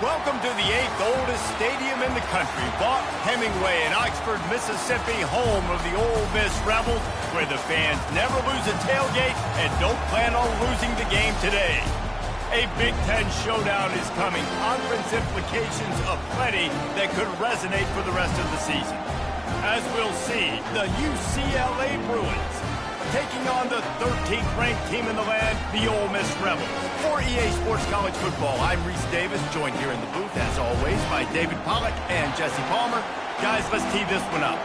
Welcome to the 8th oldest stadium in the country, Vaught Hemingway in Oxford, Mississippi, home of the Ole Miss Rebels, where the fans never lose a tailgate and don't plan on losing the game today. A Big Ten showdown is coming, conference implications aplenty that could resonate for the rest of the season. As we'll see, the UCLA Bruins taking on the 13th ranked team in the land, the Ole Miss Rebels. For EA Sports College Football, I'm Reese Davis, joined here in the booth, as always, by David Pollack and Jesse Palmer. Guys, let's tee this one up.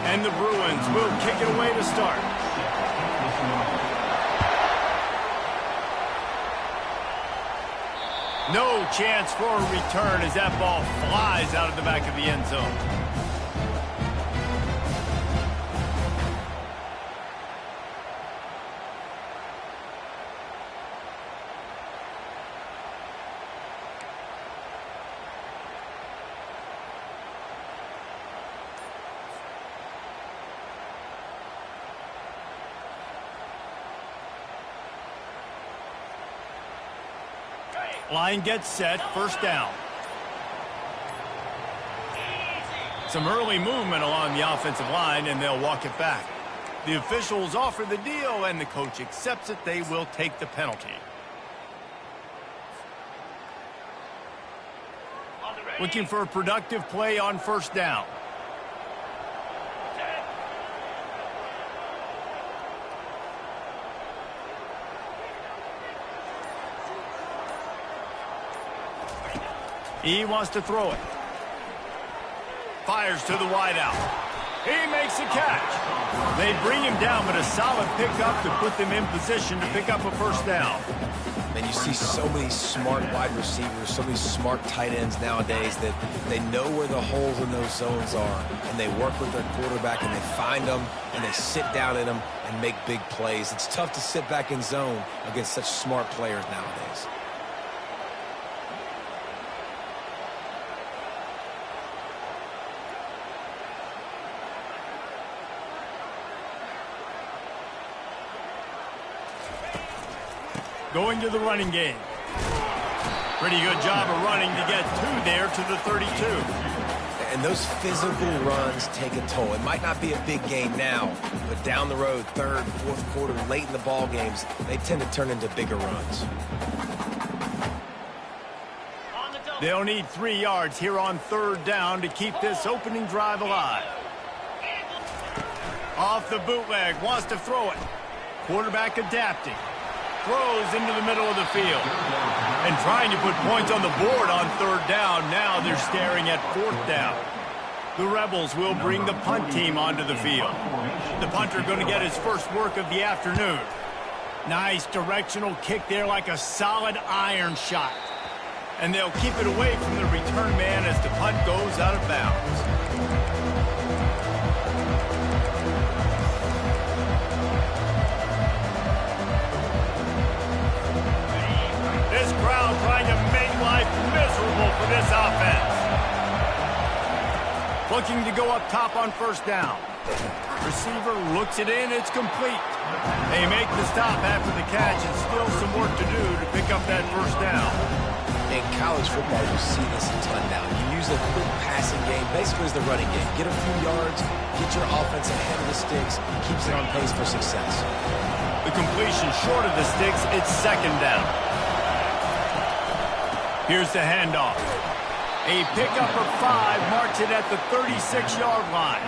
And the Bruins will kick it away to start. No chance for a return as that ball flies out of the back of the end zone. Line gets set, first down. Some early movement along the offensive line, and they'll walk it back. The officials offer the deal, and the coach accepts it. They will take the penalty. Looking for a productive play on first down. He wants to throw it. Fires to the wideout. He makes a catch. They bring him down, but a solid pickup to put them in position to pick up a first down. And you see so many smart wide receivers, so many smart tight ends nowadays that they know where the holes in those zones are, and they work with their quarterback, and they find them, and they sit down in them and make big plays. It's tough to sit back in zone against such smart players nowadays. Going to the running game. Pretty good job of running to get two there to the 32. And those physical runs take a toll. It might not be a big game now, but down the road, third, fourth quarter, late in the ball games, they tend to turn into bigger runs. They'll need 3 yards here on third down to keep this opening drive alive. Off the bootleg, wants to throw it. Quarterback adapting. Throws into the middle of the field. And trying to put points on the board on third down. Now they're staring at fourth down. The Rebels will bring the punt team onto the field. The punter going to get his first work of the afternoon. Nice directional kick there, like a solid iron shot. And they'll keep it away from the return man as the punt goes out of bounds. This crowd trying to make life miserable for this offense. Looking to go up top on first down. Receiver looks it in, it's complete. They make the stop after the catch, and still some work to do to pick up that first down. In college football, you see this a ton now. You use a quick passing game, basically as the running game. Get a few yards, get your offense ahead of the sticks, keeps it on pace for success. The completion short of the sticks, it's second down. Here's the handoff. A pickup of 5 marks it at the 36-yard line.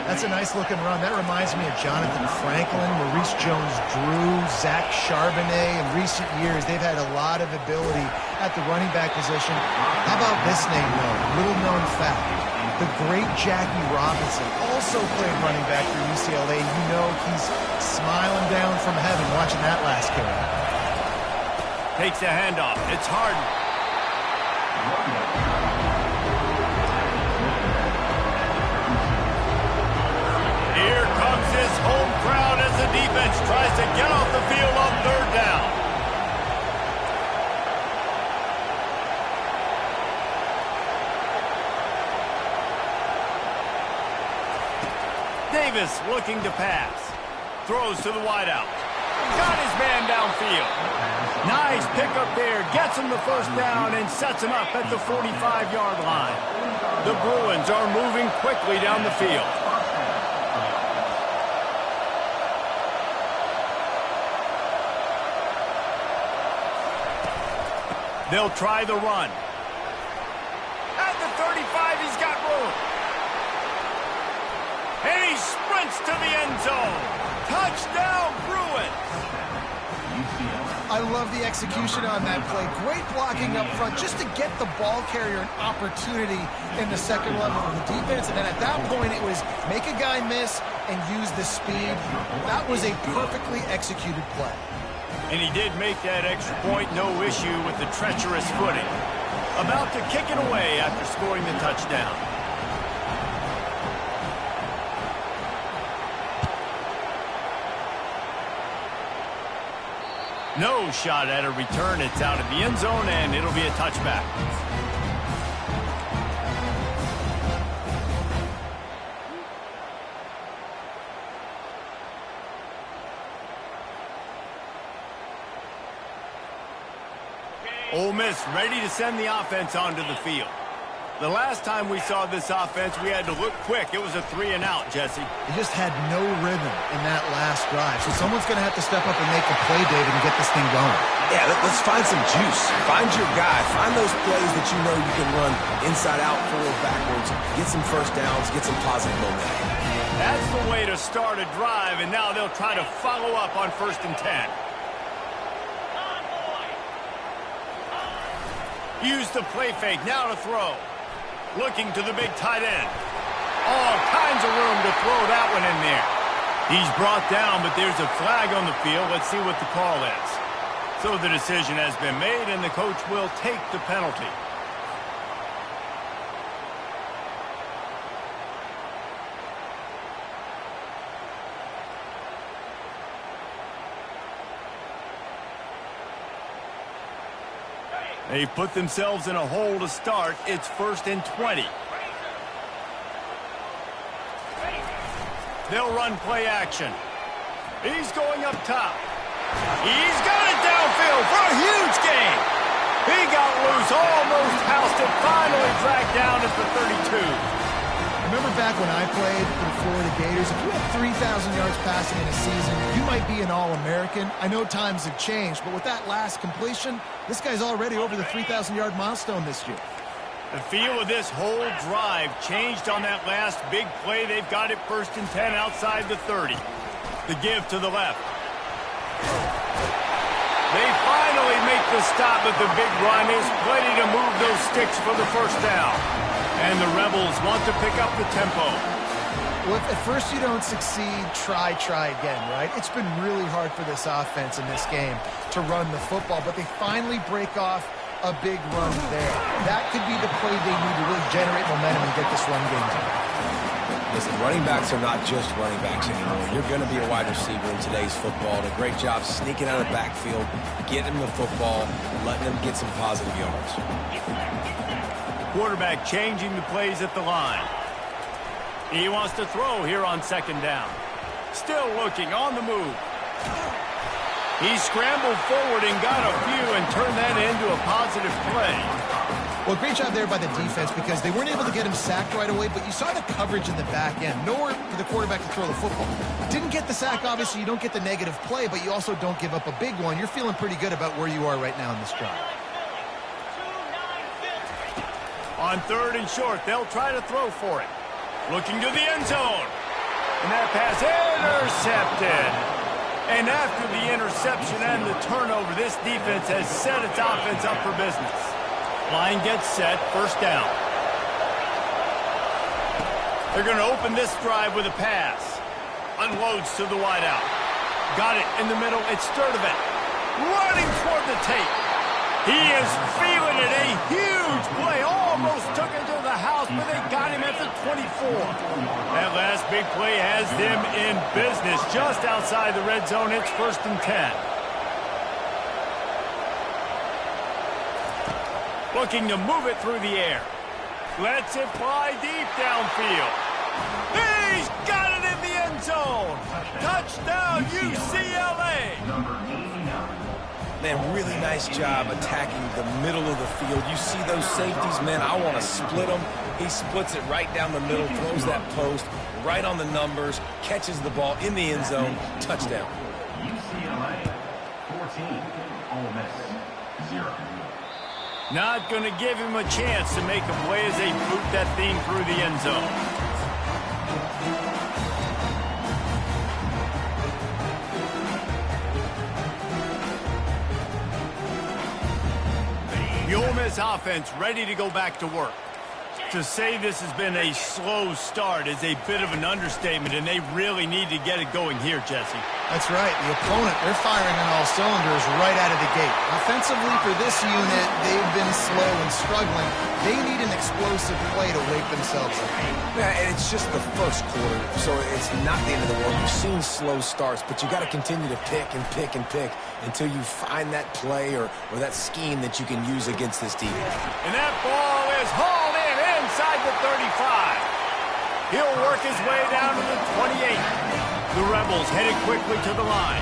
That's a nice-looking run. That reminds me of Jonathan Franklin, Maurice Jones-Drew, Zach Charbonnet. In recent years, they've had a lot of ability at the running back position. How about this name, though? Little-known fact. The great Jackie Robinson also played running back for UCLA. You know he's smiling down from heaven watching that last carry. Takes a handoff. It's Harden. Here comes his home crowd as the defense tries to get off the field on third down. Davis looking to pass. Throws to the wideout. Got his man downfield. Nice pickup there. Gets him the first down and sets him up at the 45-yard line. The Bruins are moving quickly down the field. They'll try the run. At the 35, he's got room. And he sprints to the end zone. Touchdown, Bruins. I love the execution on that play. Great blocking up front just to get the ball carrier an opportunity in the second level of the defense. And then at that point, it was make a guy miss and use the speed. That was a perfectly executed play. And he did make that extra point, no issue with the treacherous footing. About to kick it away after scoring the touchdown. No shot at a return. It's out of the end zone, and it'll be a touchback. Ole Miss ready to send the offense onto the field. The last time we saw this offense, we had to look quick. It was a 3-and-out, Jesse. They just had no rhythm in that last drive. So someone's going to have to step up and make a play, David, and get this thing going. Yeah, let's find some juice. Find your guy. Find those plays that you know you can run inside out, forward, backwards. Get some first downs. Get some positive momentum. That's the way to start a drive, and now they'll try to follow up on 1st and 10. Use the play fake, now to throw. Looking to the big tight end. All kinds of room to throw that one in there. He's brought down, but there's a flag on the field. Let's see what the call is. So the decision has been made, and the coach will take the penalty. They put themselves in a hole to start. It's 1st and 20. They'll run play action. He's going up top. He's got it downfield for a huge gain. He got loose, almost housed it, finally dragged down at the 32. Remember back when I played for the Florida Gators, if you had 3,000 yards passing in a season, you might be an All-American. I know times have changed, but with that last completion, this guy's already over the 3,000-yard milestone this year. The feel of this whole drive changed on that last big play. They've got it 1st and 10 outside the 30. The give to the left. They finally make the stop, but the big run is plenty to move those sticks for the first down. And the Rebels want to pick up the tempo. Well, if at first you don't succeed, try again, right? It's been really hard for this offense in this game to run the football, but they finally break off a big run there. That could be the play they need to really generate momentum and get this run game going. Listen, running backs are not just running backs anymore. You're going to be a wide receiver in today's football. And a great job sneaking out of the backfield, getting them the football, letting them get some positive yards. Quarterback changing the plays at the line. He wants to throw here on 2nd down. Still looking on the move. He scrambled forward and got a few and turned that into a positive play. Well, great job there by the defense because they weren't able to get him sacked right away, but you saw the coverage in the back end. Nowhere for the quarterback to throw the football. Didn't get the sack, obviously. You don't get the negative play, but you also don't give up a big one. You're feeling pretty good about where you are right now in this drive. On 3rd and short, they'll try to throw for it. Looking to the end zone. And that pass intercepted. And after the interception and the turnover, this defense has set its offense up for business. Line gets set, 1st down. They're going to open this drive with a pass. Unloads to the wideout. Got it in the middle. It's Sturdivant. Running toward the tape. He is feeling it. A huge play. Almost took it to the house, but they got him at the 24. That last big play has them in business just outside the red zone. It's 1st and 10. Looking to move it through the air. Lets it fly deep downfield. He's got it in the zone. Touchdown, UCLA. Man, really nice job attacking the middle of the field. You see those safeties, man, I want to split them. He splits it right down the middle, throws that post right on the numbers, catches the ball in the end zone, touchdown. UCLA 14, Ole Miss 0. Not going to give him a chance to make a play as they boot that thing through the end zone. The Ole Miss offense ready to go back to work. To say this has been a slow start is a bit of an understatement, and they really need to get it going here, Jesse. That's right. The opponent, they're firing on all cylinders right out of the gate. Offensively, for this unit, they've been slow and struggling. They need an explosive play to wake themselves up. Yeah, and it's just the first quarter, so it's not the end of the world. You've seen slow starts, but you got to continue to pick and pick and pick until you find that play or that scheme that you can use against this defense. And that ball is hauled in inside the 35. He'll work his way down to the 28. The Rebels headed quickly to the line.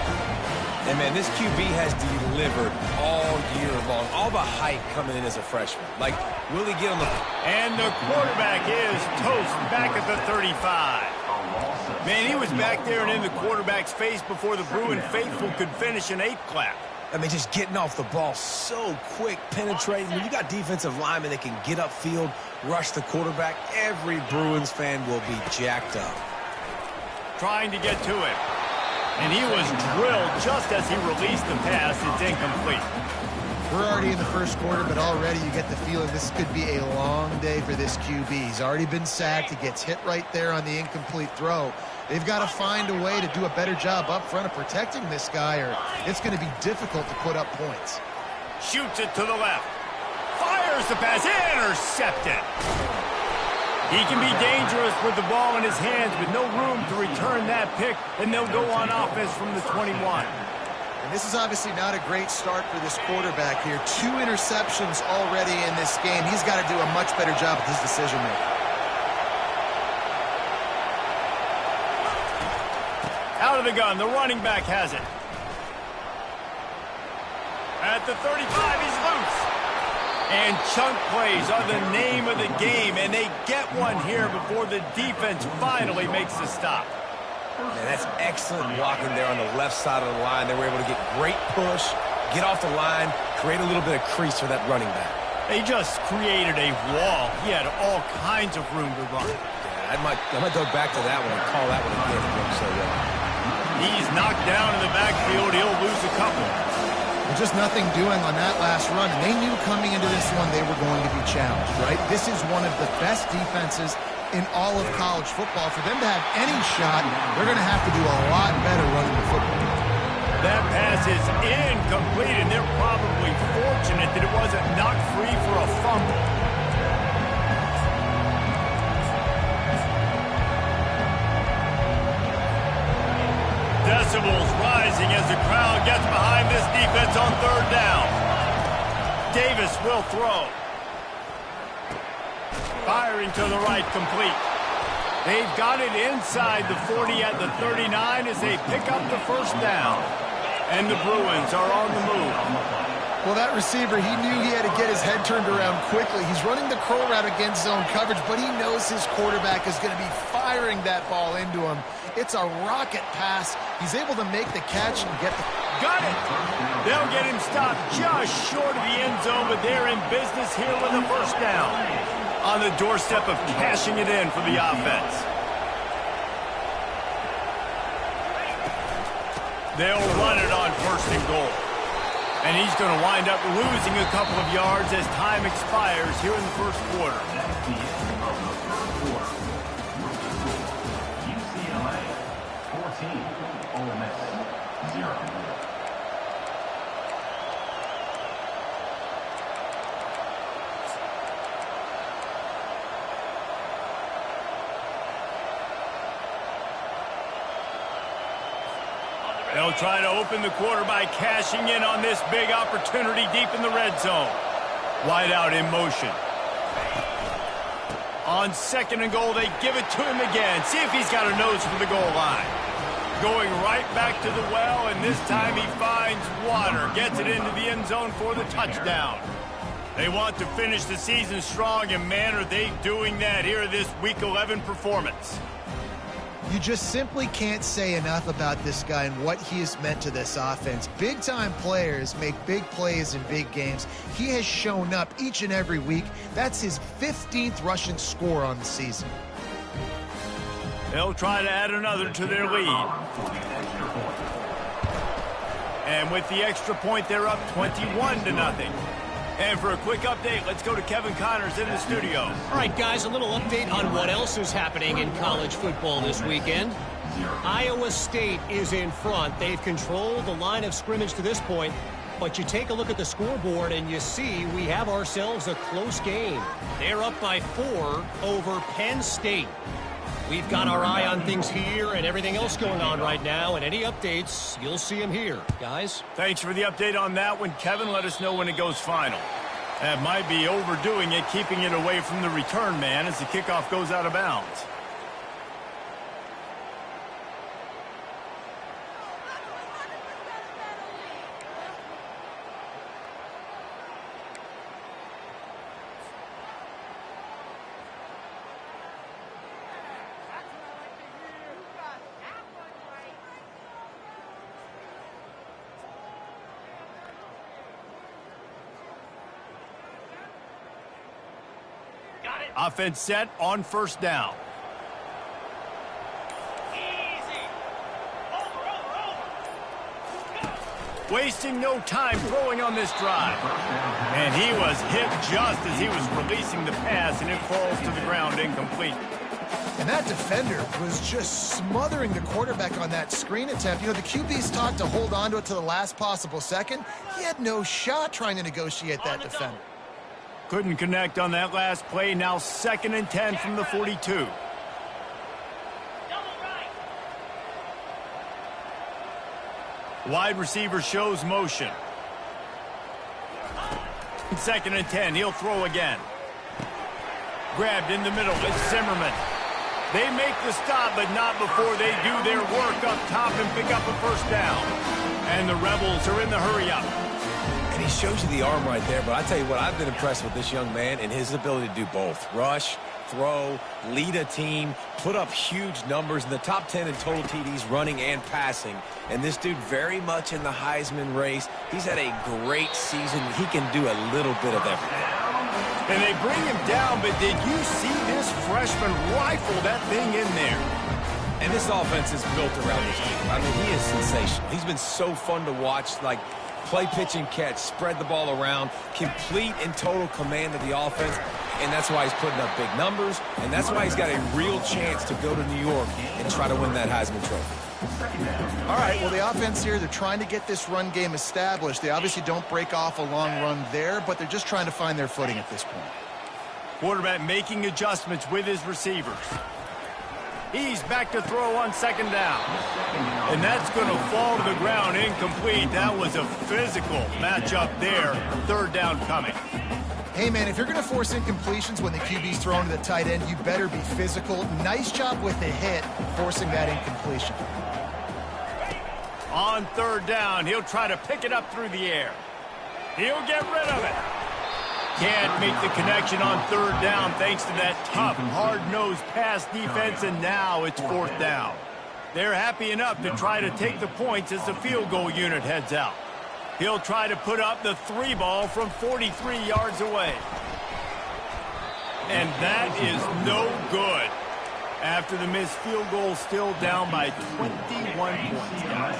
And, man, this QB has delivered all year long. All the hype coming in as a freshman. Like, will he get on the... And the quarterback is toast back at the 35. Man, he was back there and in the quarterback's face before the Bruin faithful could finish an 8 clap. I mean, just getting off the ball so quick, penetrating. When you got defensive linemen that can get upfield, rush the quarterback, every Bruins fan will be jacked up. Trying to get to it. And he was drilled just as he released the pass. It's incomplete. We're already in the first quarter, but already you get the feeling this could be a long day for this QB. He's already been sacked. He gets hit right there on the incomplete throw. They've got to find a way to do a better job up front of protecting this guy, or it's going to be difficult to put up points. Shoots it to the left. Fires the pass. Intercepted. He can be dangerous with the ball in his hands with no room to return that pick, and they'll go on offense from the 21. And this is obviously not a great start for this quarterback here. 2 interceptions already in this game. He's got to do a much better job with his decision-making. Out of the gun, the running back has it. At the 35, he's loose. And chunk plays are the name of the game, and they get one here before the defense finally makes the stop. Man, that's excellent blocking there on the left side of the line. They were able to get great push, get off the line, create a little bit of crease for that running back. They just created a wall. He had all kinds of room to run. Yeah, I might go back to that one and call that one again. It worked so well. He's knocked down in the backfield. He'll lose a couple. Just nothing doing on that last run, and they knew coming into this one they were going to be challenged, right? This is one of the best defenses in all of college football. For them to have any shot, they're going to have to do a lot better running the football. That pass is incomplete, and they're probably fortunate that it wasn't knocked free for a fumble. Decibels rising as the crowd gets behind this defense on 3rd down. Davis will throw. Firing to the right, complete. They've got it inside the 40 at the 39 as they pick up the 1st down. And the Bruins are on the move. Well, that receiver, he knew he had to get his head turned around quickly. He's running the curl route against zone coverage, but he knows his quarterback is going to be firing that ball into him. It's a rocket pass. He's able to make the catch and get the... Got it! They'll get him stopped just short of the end zone, but they're in business here with a 1st down. On the doorstep of cashing it in for the offense. They'll run it on 1st and goal. And he's going to wind up losing a couple of yards as time expires here in the 1st quarter. UCLA 14, Ole Miss 0. They'll try to open the quarter by cashing in on this big opportunity deep in the red zone. Wide out in motion. On 2nd and goal, they give it to him again. See if he's got a nose for the goal line. Going right back to the well, and this time he finds water. Gets it into the end zone for the touchdown. They want to finish the season strong, and man, are they doing that here this Week 11 performance. You just simply can't say enough about this guy and what he has meant to this offense. Big-time players make big plays in big games. He has shown up each and every week. That's his 15th rushing score on the season. They'll try to add another to their lead. And with the extra point, they're up 21-0. And for a quick update, let's go to Kevin Connors in the studio. All right, guys, a little update on what else is happening in college football this weekend. Iowa State is in front. They've controlled the line of scrimmage to this point. But you take a look at the scoreboard and you see we have ourselves a close game. They're up by 4 over Penn State. We've got our eye on things here and everything else going on right now. And any updates, you'll see them here. Guys? Thanks for the update on that one, Kevin. Let us know when it goes final. That might be overdoing it, keeping it away from the return man as the kickoff goes out of bounds. Offense set on 1st down. Wasting no time throwing on this drive. And he was hit just as he was releasing the pass, and it falls to the ground incomplete. And that defender was just smothering the quarterback on that screen attempt. You know, the QB's taught to hold on to it to the last possible second. He had no shot trying to negotiate that defender. Couldn't connect on that last play. Now 2nd and 10 from the 42. Wide receiver shows motion. 2nd and 10. He'll throw again. Grabbed in the middle. It's Zimmerman. They make the stop, but not before they do their work up top and pick up a 1st down. And the Rebels are in the hurry-up. And he shows you the arm right there, but I tell you what, I've been impressed with this young man and his ability to do both. Rush, throw, lead a team, put up huge numbers in the top 10 in total TDs running and passing. And this dude very much in the Heisman race. He's had a great season. He can do a little bit of everything. And they bring him down, but did you see this freshman rifle that thing in there? And this offense is built around this dude. I mean, he is sensational. He's been so fun to watch, like play, pitch, and catch, spread the ball around, complete and total command of the offense. And that's why he's putting up big numbers, and that's why he's got a real chance to go to New York and try to win that Heisman Trophy. All right, well, the offense here, they're trying to get this run game established. They obviously don't break off a long run there, but they're just trying to find their footing at this point. Quarterback making adjustments with his receivers. He's back to throw on 2nd down. And that's going to fall to the ground incomplete. That was a physical matchup there. 3rd down coming. Hey, man, if you're going to force incompletions when the QB's thrown to the tight end, you better be physical. Nice job with the hit, forcing that incompletion. On 3rd down, he'll try to pick it up through the air. He'll get rid of it. Can't make the connection on 3rd down thanks to that tough, hard-nosed pass defense, and now it's 4th down. They're happy enough to try to take the points as the field goal unit heads out. He'll try to put up the 3 ball from 43 yards away. And that is no good. After the missed field goal, still down by 21 points, guys.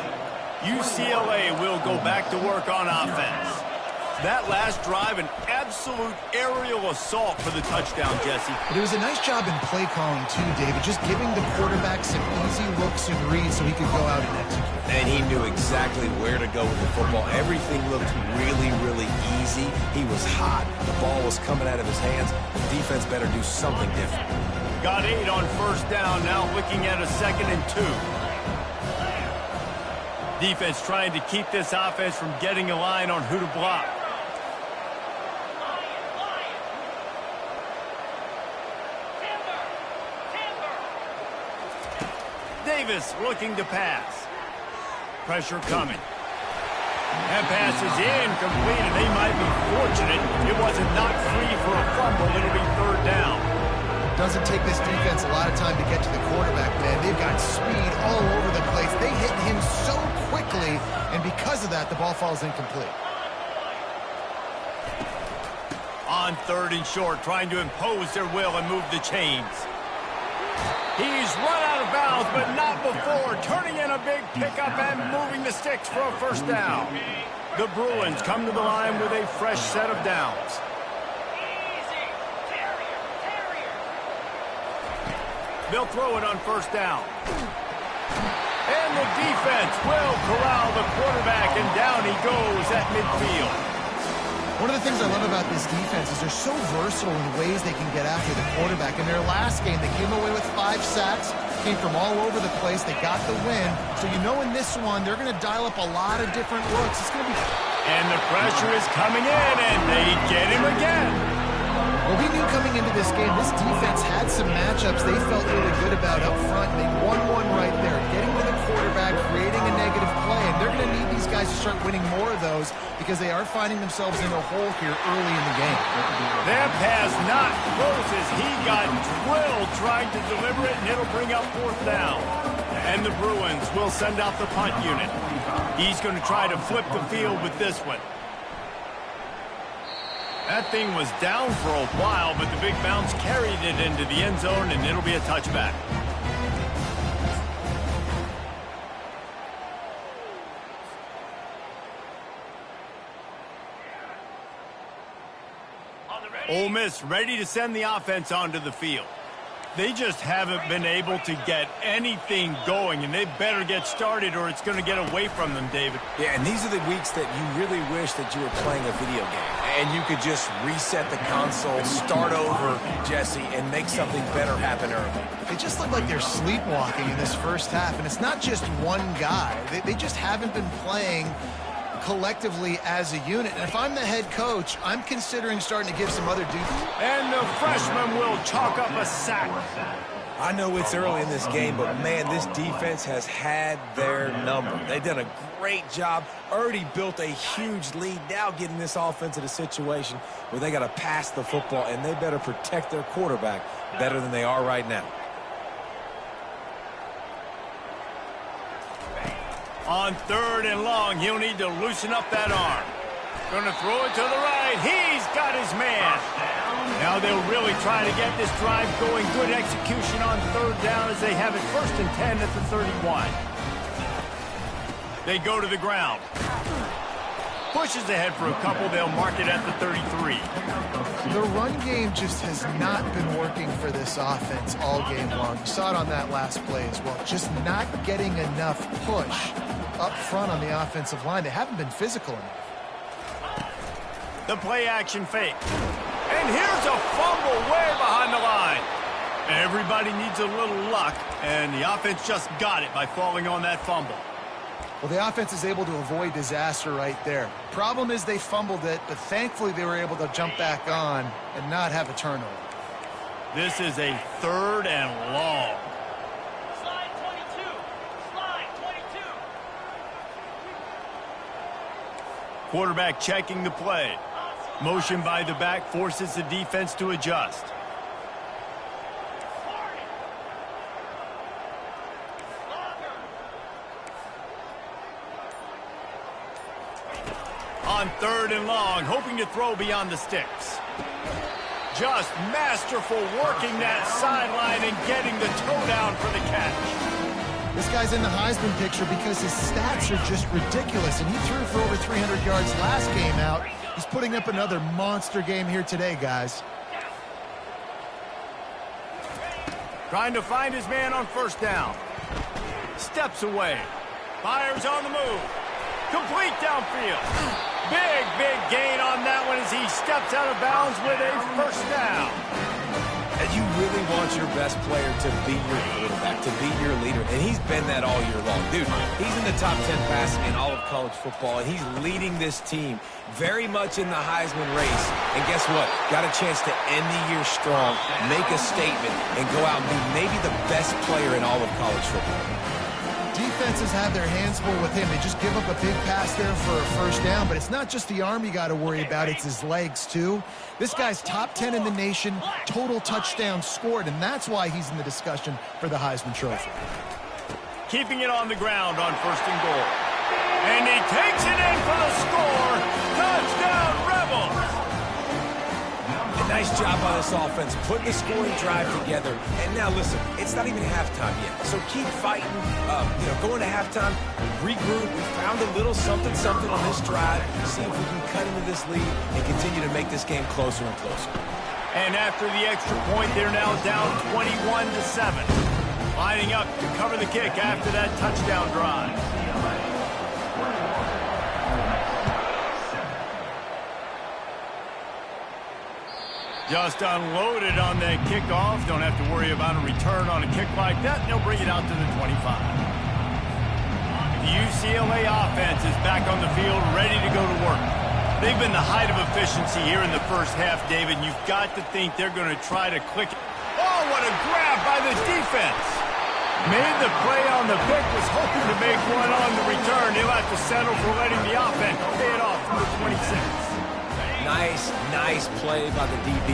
UCLA will go back to work on offense. That last drive, an absolute aerial assault for the touchdown, Jesse. But it was a nice job in play calling, too, David, just giving the quarterback some easy looks and reads so he could go out and execute. And he knew exactly where to go with the football. Everything looked really, really easy. He was hot. The ball was coming out of his hands. The defense better do something different. Got 8 on 1st down, now looking at a 2nd and 2. Defense trying to keep this offense from getting a line on who to block. Davis looking to pass. Pressure coming. That pass is incomplete, and they might be fortunate it wasn't knocked free for a fumble. It'll be third down. Doesn't take this defense a lot of time to get to the quarterback, man. They've got speed all over the place. They hit him so quickly, and because of that, the ball falls incomplete. On third and short, trying to impose their will and move the chains. He's run out of bounds, but not before. Turning in a big pickup and moving the sticks for a first down. The Bruins come to the line with a fresh set of downs. They'll throw it on first down. And the defense will corral the quarterback, and down he goes at midfield. One of the things I love about this defense is they're so versatile in ways they can get after the quarterback. In their last game, they came away with 5 sacks, came from all over the place. They got the win. So you know in this one, they're going to dial up a lot of different looks. It's going to be... And the pressure is coming in, and they get him again. Well, we knew coming into this game, this defense had some matchups they felt really good about up front. They won one right there, getting to the quarterback, creating a negative play, and they're going to need these guys to start winning more of those because they are finding themselves in a hole here early in the game. That pass not close as he got drilled trying to deliver it, and it'll bring up fourth down. And the Bruins will send out the punt unit. He's going to try to flip the field with this one. That thing was down for a while, but the big bounce carried it into the end zone, and it'll be a touchback. Ole Miss ready to send the offense onto the field. They just haven't been able to get anything going, and they better get started or it's going to get away from them, David. Yeah, and these are the weeks that you really wish that you were playing a video game and you could just reset the console, start over, Jesse, and make something better happen early. They just look like they're sleepwalking in this first half, and it's not just one guy. They just haven't been playing collectively as a unit. And if I'm the head coach, I'm considering starting to give some other dudes. And the freshman will chalk up a sack. I know it's early in this game, but man, this defense has had their number. They've done a great job, already built a huge lead, now getting this offense in a situation where they got to pass the football, and they better protect their quarterback better than they are right now. On third and long, he'll need to loosen up that arm. Going to throw it to the right. He's got his man. Now they'll really try to get this drive going. Good execution on third down as they have it 1st and 10 at the 31. They go to the ground. Pushes ahead for a couple. They'll mark it at the 33. The run game just has not been working for this offense all game long. You saw it on that last play as well. Just not getting enough push up front on the offensive line. They haven't been physical enough. The play action fake. And here's a fumble way behind the line. Everybody needs a little luck, and the offense just got it by falling on that fumble. Well, the offense is able to avoid disaster right there. Problem is they fumbled it, but thankfully they were able to jump back on and not have a turnover. This is a 3rd and long. Slide 22. Slide 22. Quarterback checking the play. Motion by the back forces the defense to adjust. On 3rd and long, hoping to throw beyond the sticks. Just masterful working that sideline and getting the toe down for the catch. This guy's in the Heisman picture because his stats are just ridiculous, and he threw for over 300 yards last game out. He's putting up another monster game here today, guys. Trying to find his man on 1st down. Steps away. Fires on the move. Complete downfield. Big gain on that one as he steps out of bounds with a 1st down. And you really want want your best player to be your quarterback, to be your leader, and he's been that all year long. Dude, he's in the top 10 passing in all of college football, and he's leading this team very much in the Heisman race. And guess what? Got a chance to end the year strong, make a statement, and go out and be maybe the best player in all of college football. Defenses have their hands full with him. They just give up a big pass there for a first down, but it's not just the arm you got to worry about, it's his legs too. This guy's top 10 in the nation, total touchdowns scored, and that's why he's in the discussion for the Heisman Trophy. Keeping it on the ground on 1st and goal. And he takes it in for the score. Touchdown, Rebels! A nice job by this offense, putting the scoring drive together. And now listen, it's not even halftime yet, so keep fighting. Going to halftime, regroup. We found a little something on this drive. See if we can cut into this lead and continue to make this game closer and closer. And after the extra point, they're now down 21-7. Lining up to cover the kick after that touchdown drive. Just unloaded on that kickoff. Don't have to worry about a return on a kick like that. They'll bring it out to the 25. The UCLA offense is back on the field, ready to go to work. They've been the height of efficiency here in the first half, David. You've got to think they're going to try to click it. Oh, what a grab by the defense. Made the play on the pick, was hoping to make one on the return. He'll have to settle for letting the offense pay it off from the 26. Nice play by the DB.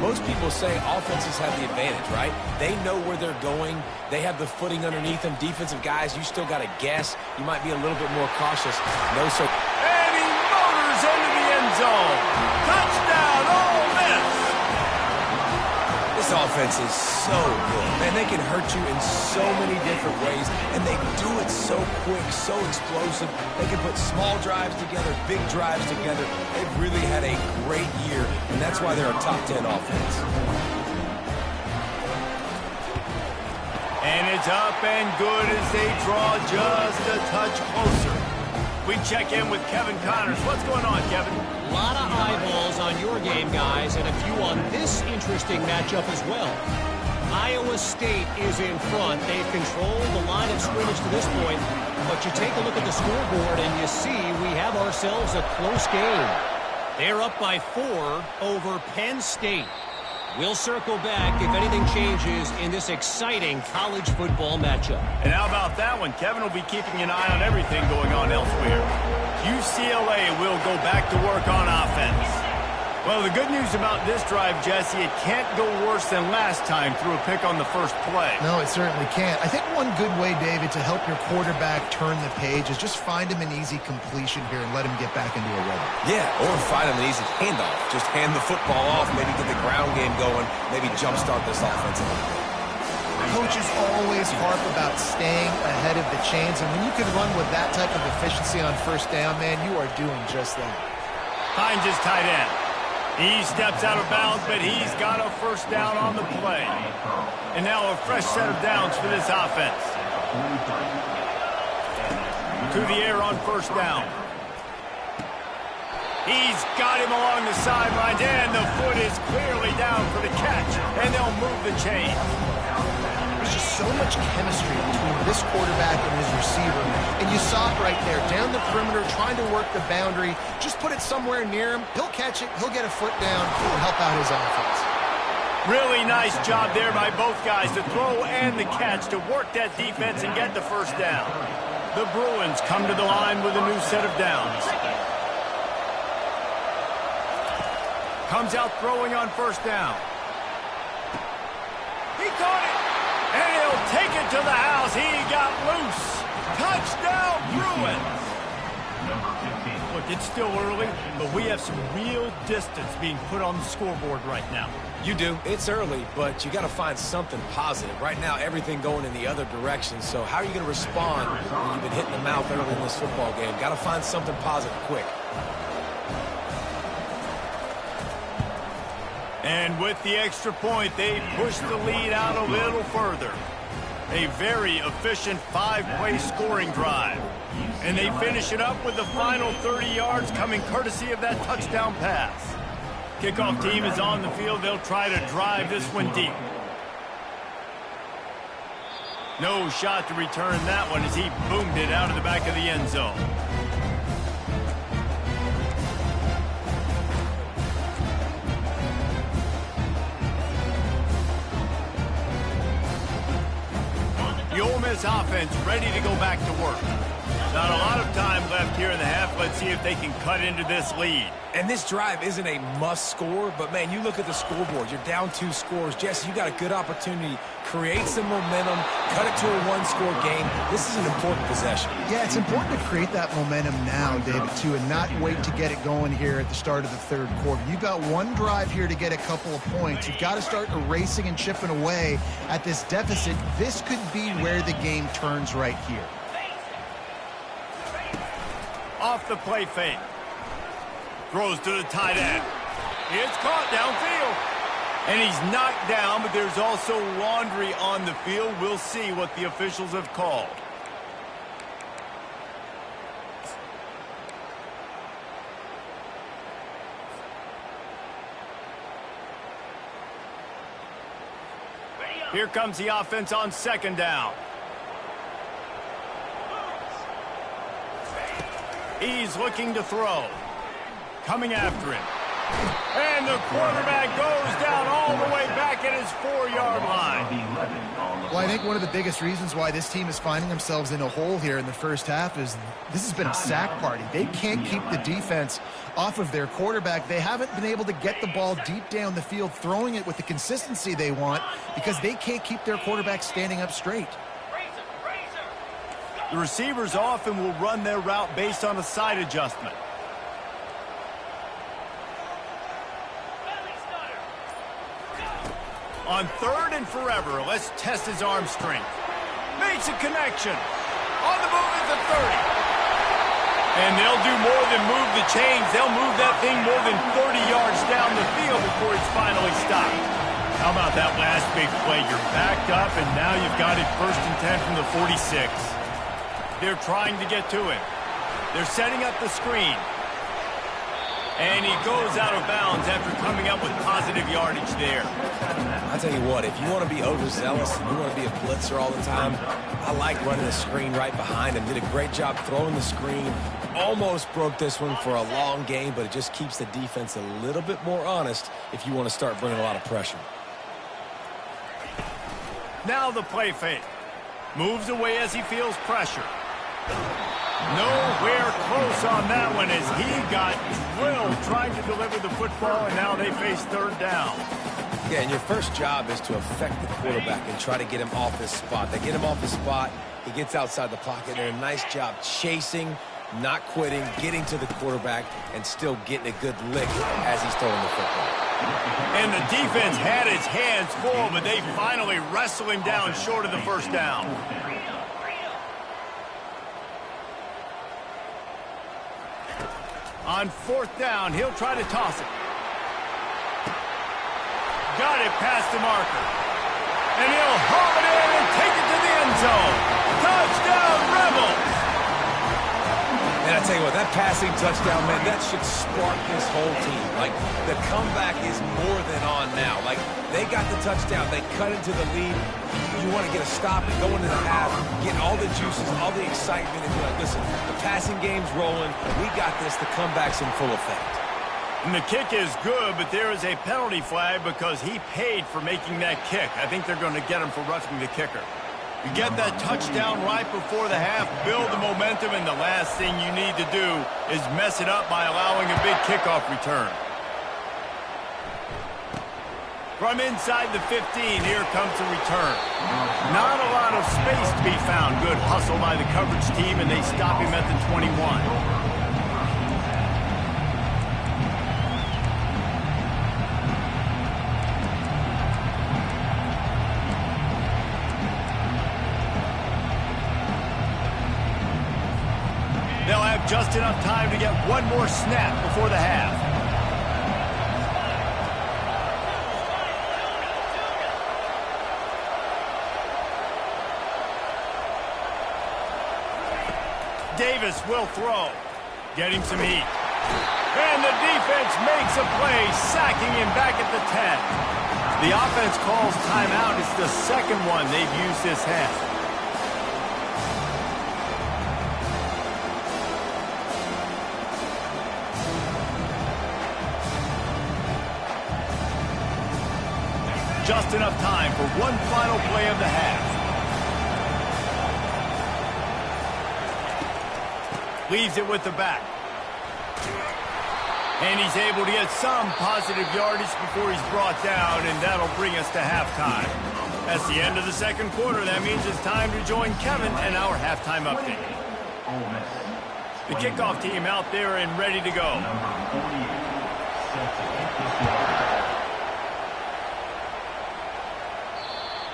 Most people say offenses have the advantage, right? They know where they're going. They have the footing underneath them. Defensive guys, you still got to guess. You might be a little bit more cautious. No, sir. And he motors into the end zone. Touchdown, Ole Miss. This offense is so good. Man, they can hurt you in so many different ways, and they do it so quick, so explosive. They can put small drives together, big drives together. They've really had a great year, and that's why they're a top 10 offense. And it's up and good as they draw just a touch closer. We check in with Kevin Connors. What's going on, Kevin? A lot of eyeballs on your game, guys, and a few on this interesting matchup as well. Iowa State is in front. They've controlled the line of scrimmage to this point, but you take a look at the scoreboard and you see we have ourselves a close game. They're up by 4 over Penn State. We'll circle back if anything changes in this exciting college football matchup. And how about that one? Kevin will be keeping an eye on everything going on elsewhere. UCLA will go back to work on offense. Well, the good news about this drive, Jesse, it can't go worse than last time through a pick on the first play. No, it certainly can't. I think one good way, David, to help your quarterback turn the page is just find him an easy completion here and let him get back into a rhythm. Yeah, or find him an easy handoff. Just hand the football off, maybe get the ground game going, maybe jumpstart this offense a little bit. Coaches always harp about staying ahead of the chains, and when you can run with that type of efficiency on first down, man, you are doing just that. Hines is tight end. He steps out of bounds, but he's got a first down on the play. And now a fresh set of downs for this offense. To the air on first down. He's got him along the sidelines, and the foot is clearly down for the catch, and they'll move the chain. There's just so much chemistry between this quarterback and his receiver. And you saw it right there, down the perimeter, trying to work the boundary. Just put it somewhere near him. He'll catch it. He'll get a foot down. He'll help out his offense. Really nice job there by both guys, the throw and the catch, to work that defense and get the first down. The Bruins come to the line with a new set of downs. Comes out throwing on first down. He caught it. And he'll take it to the house. He got loose. Touchdown, Bruins. Look, it's still early, but we have some real distance being put on the scoreboard right now. You do. It's early, but you got to find something positive. Right now, everything going in the other direction. So how are you going to respond when you've been hitting the mouth early in this football game? Got to find something positive quick. And with the extra point, they push the lead out a little further. A very efficient 5-play scoring drive. And they finish it up with the final 30 yards coming courtesy of that touchdown pass. Kickoff team is on the field. They'll try to drive this one deep. No shot to return that one as he boomed it out of the back of the end zone. The Ole Miss offense ready to go back to work. Not a lot of time left here in the half. Let's see if they can cut into this lead. And this drive isn't a must score, but man, you look at the scoreboard. You're down 2 scores. Jesse, you got a good opportunity. Create some momentum. Cut it to a 1-score game. This is an important possession. Yeah, it's important to create that momentum now, David, too, and not wait to get it going here at the start of the third quarter. You've got one drive here to get a couple of points. You've got to start erasing and chipping away at this deficit. This could be where the game turns right here. Off the play fake. Throws to the tight end. It's caught downfield. And he's knocked down, but there's also laundry on the field. We'll see what the officials have called. Here comes the offense on second down. He's looking to throw. Coming after him. And the quarterback goes down all the way back at his 4-yard line. Well, I think one of the biggest reasons why this team is finding themselves in a hole here in the first half is this has been a sack party. They can't keep the defense off of their quarterback. They haven't been able to get the ball deep down the field, throwing it with the consistency they want because they can't keep their quarterback standing up straight. The receivers often will run their route based on a side adjustment. On third and forever, let's test his arm strength. Makes a connection. On the move at the 30. And they'll do more than move the chains. They'll move that thing more than 30 yards down the field before it's finally stopped. How about that last big play? You're backed up, and now you've got it 1st and 10 from the 46. They're trying to get to it. They're setting up the screen. And he goes out of bounds after coming up with positive yardage there. I'll tell you what, if you want to be overzealous and you want to be a blitzer all the time, I like running the screen right behind him. Did a great job throwing the screen. Almost broke this one for a long game, but it just keeps the defense a little bit more honest if you want to start bringing a lot of pressure. Now the play fake. Moves away as he feels pressure. Nowhere close on that one as he got drilled trying to deliver the football, and now they face third down. Yeah, and your first job is to affect the quarterback and try to get him off his spot. They get him off his spot, he gets outside the pocket. They're a nice job chasing, not quitting, getting to the quarterback, and still getting a good lick as he's throwing the football. And the defense had its hands full, but they finally wrestle him down short of the first down. On 4th down, he'll try to toss it. Got it past the marker. And he'll haul it in and take it to the end zone. Touchdown, Rebels! And I tell you what, that passing touchdown, man, that should spark this whole team. Like, the comeback is more than on now. Like, they got the touchdown. They cut into the lead. You want to get a stop and go into the half, get all the juices, all the excitement, and be like, listen, the passing game's rolling. We got this. The comeback's in full effect. And the kick is good, but there is a penalty flag because he paid for making that kick. I think they're going to get him for roughing the kicker. You get that touchdown right before the half, build the momentum, and the last thing you need to do is mess it up by allowing a big kickoff return. From inside the 15, here comes the return. Not a lot of space to be found. Good hustle by the coverage team, and they stop him at the 21. They'll have just enough time to get one more snap before the half. Davis will throw. Getting some heat. And the defense makes a play, sacking him back at the 10. The offense calls timeout. It's the second one they've used this half. just enough time for one final play of the half. Leaves it with the back. And he's able to get some positive yardage before he's brought down, and that'll bring us to halftime. That's the end of the second quarter. That means it's time to join Kevin and our halftime update. The kickoff team out there and ready to go.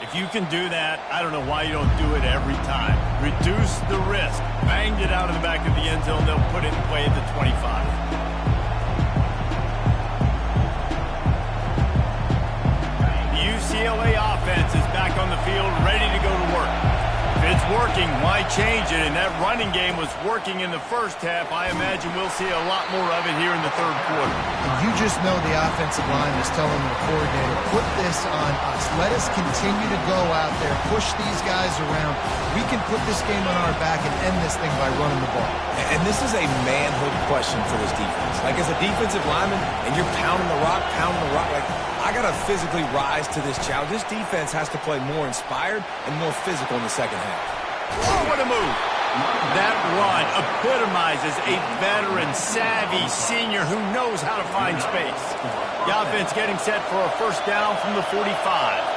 If you can do that, I don't know why you don't do it every time. Reduce the risk. Banged it out of the back of the end zone. They'll put it in play at the 25. UCLA offense is back on the field, ready to go to work. If it's working, why change it? And that running game was working in the first half. I imagine we'll see a lot more of it here in the third quarter. And you just know the offensive line is telling the coordinator, put this on us. Let us continue to go out there, push these guys around. We can put this game on our back and end this thing by running the ball. And this is a manhood question for this defense. Like, as a defensive lineman, and you're pounding the rock, like, I got to physically rise to this challenge. This defense has to play more inspired and more physical in the second half. Oh, what a move. That run epitomizes a veteran, savvy senior who knows how to find space. The offense getting set for a first down from the 45.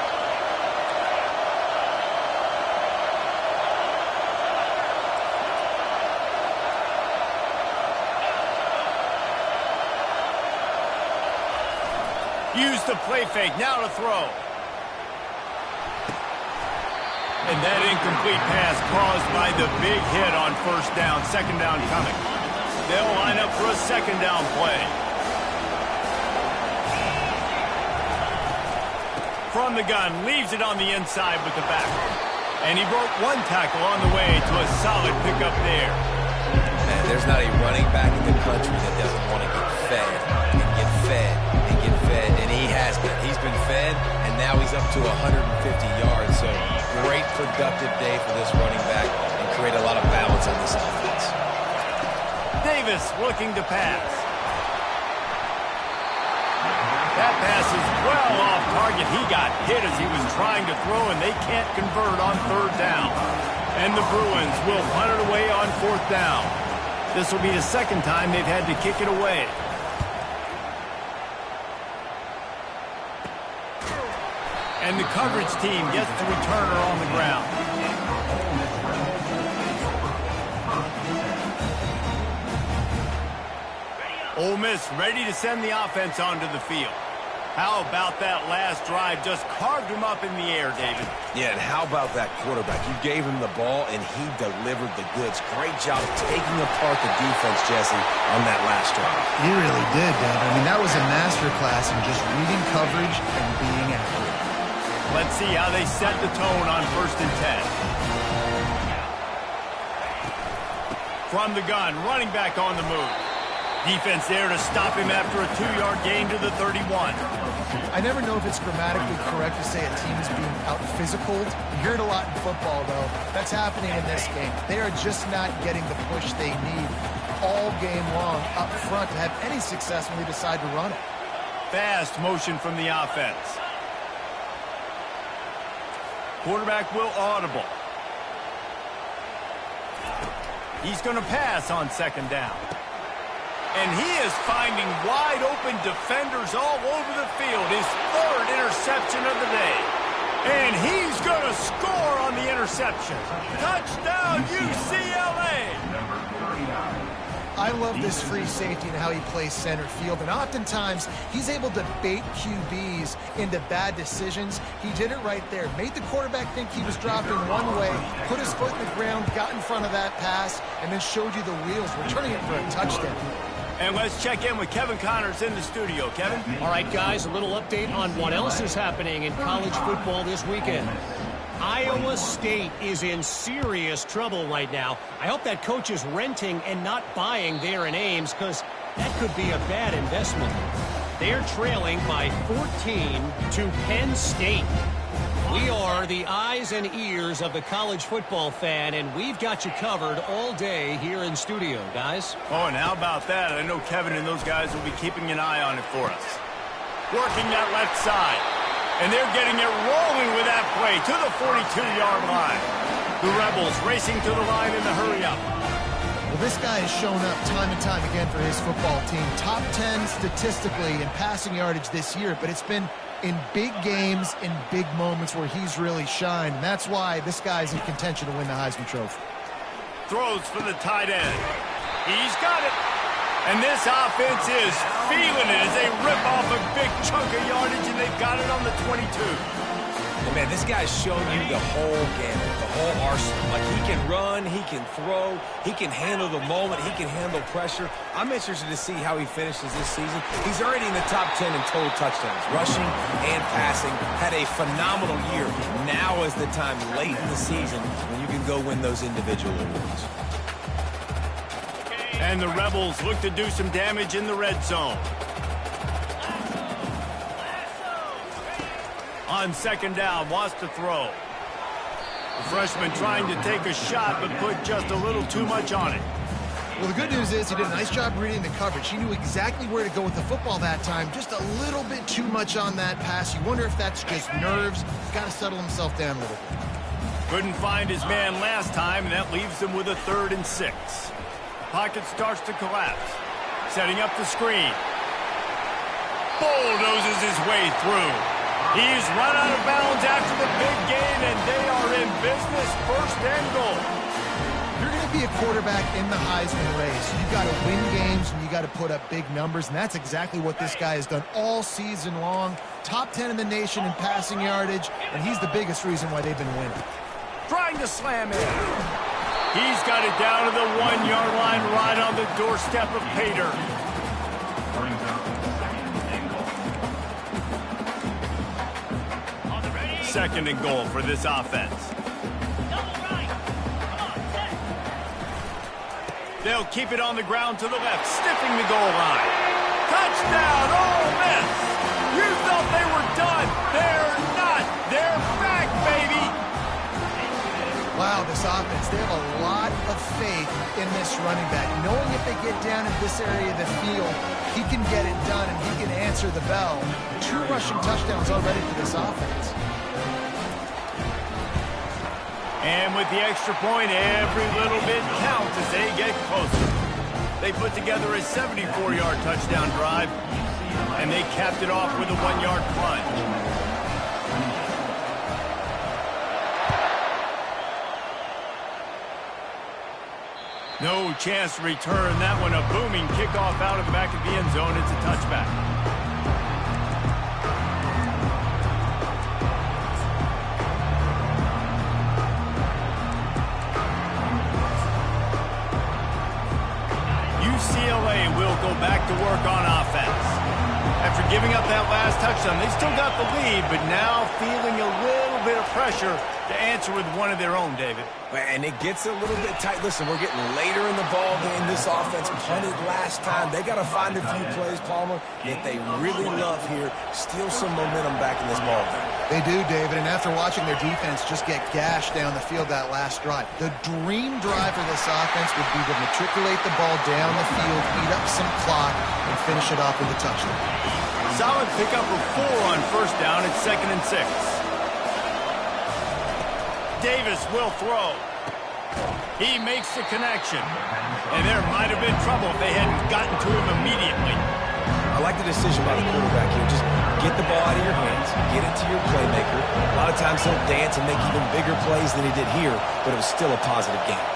Use the play fake, now to throw. And that incomplete pass caused by the big hit on first down. Second down coming. They'll line up for a second down play. From the gun, leaves it on the inside with the back. And he broke one tackle on the way to a solid pickup there. Man, there's not a running back in the country that doesn't want to get fed and get fed and get fed. And he has been. He's been fed, and now he's up to 150 yards. So great productive day for this running back and create a lot of balance on this offense. Davis looking to pass. That pass is well off target. He got hit as he was trying to throw, and they can't convert on third down. And the Bruins will punt it away on fourth down. This will be the second time they've had to kick it away. And the coverage team gets the returner on the ground. Ole Miss ready to send the offense onto the field. How about that last drive? Just carved him up in the air, David. Yeah, and how about that quarterback? You gave him the ball, and he delivered the goods. Great job taking apart the defense, Jesse, on that last drive. He really did, Dave. I mean, that was a masterclass in just reading coverage and being accurate. Let's see how they set the tone on 1st and 10. From the gun, running back on the move. Defense there to stop him after a 2-yard gain to the 31. I never know if it's grammatically correct to say a team is being out-physicaled. You hear it a lot in football, though. That's happening in this game. They are just not getting the push they need all game long up front to have any success when they decide to run it. Fast motion from the offense. Quarterback will audible. He's going to pass on second down. And he is finding wide-open defenders all over the field. His third interception of the day. And he's going to score on the interception. Touchdown, UCLA! I love this free safety and how he plays center field. And oftentimes, he's able to bait QBs into bad decisions. He did it right there. Made the quarterback think he was dropping one way, put his foot in the ground, got in front of that pass, and then showed you the wheels, returning it for a touchdown. And let's check in with Kevin Connors in the studio. Kevin? All right, guys, a little update on what else is happening in college football this weekend. Iowa State is in serious trouble right now. I hope that coach is renting and not buying there in Ames, because that could be a bad investment. They're trailing by 14 to Penn State. We are the eyes and ears of the college football fan, and we've got you covered all day here in studio, guys. Oh, and how about that? I know Kevin and those guys will be keeping an eye on it for us. Working that left side. And they're getting it rolling with that play to the 42-yard line. The Rebels racing to the line in the hurry-up. Well, this guy has shown up time and time again for his football team. Top 10 statistically in passing yardage this year, but it's been in big games, in big moments where he's really shined. And that's why this guy's in contention to win the Heisman Trophy. Throws for the tight end. He's got it. And this offense is feeling it as they rip off a big chunk of yardage, and they've got it on the 22. And man, this guy's shown you the whole gamut, the whole arsenal. Like, he can run, he can throw, he can handle the moment, he can handle pressure. I'm interested to see how he finishes this season. He's already in the top 10 in total touchdowns, rushing and passing. Had a phenomenal year. Now is the time late in the season when you can go win those individual awards. And the Rebels look to do some damage in the red zone. On second down, wants to throw. The freshman trying to take a shot, but put just a little too much on it. Well, the good news is he did a nice job reading the coverage. He knew exactly where to go with the football that time. Just a little bit too much on that pass. You wonder if that's just nerves. He's got to settle himself down a little bit. Couldn't find his man last time, and that leaves him with a 3rd and 6. Pocket starts to collapse. Setting up the screen. Bulldozes his way through. He's run out of bounds after the big gain, and they are in business. 1st and goal. You're going to be a quarterback in the Heisman race. You've got to win games, and you got to put up big numbers, and that's exactly what this guy has done all season long. Top 10 in the nation in passing yardage, and he's the biggest reason why they've been winning. Trying to slam it. He's got it down to the 1-yard line, right on the doorstep of Pater. Second and goal for this offense. They'll keep it on the ground to the left, sniffing the goal line. Touchdown, Ole Miss! You thought they were done. They're not. They're back, baby! Wow, this offense, they have a lot of faith in this running back. Knowing if they get down in this area of the field, he can get it done and he can answer the bell. 2 rushing touchdowns already for this offense. And with the extra point, every little bit counts as they get closer. They put together a 74-yard touchdown drive, and they capped it off with a 1-yard plunge. No chance to return that one. A booming kickoff out of the back of the end zone. It's a touchback. UCLA will go back to work on offense. After giving up that last touchdown, they still got the lead, but now feeling a little bit of pressure to answer with one of their own, David. And it gets a little bit tight. Listen, we're getting later in the ball game. This offense punted last time. They got to find a few plays, Palmer, that they really love here. Steal some momentum back in this ball game. They do, David, and after watching their defense just get gashed down the field that last drive, the dream drive for this offense would be to matriculate the ball down the field, eat up some clock, and finish it off with a touchdown. Solid pickup of 4 on 1st down. It's 2nd and 6. Davis will throw. He makes the connection. And there might have been trouble if they hadn't gotten to him immediately. I like the decision by the quarterback here. Just get the ball out of your hands, get it to your playmaker. A lot of times he'll dance and make even bigger plays than he did here, but it was still a positive game.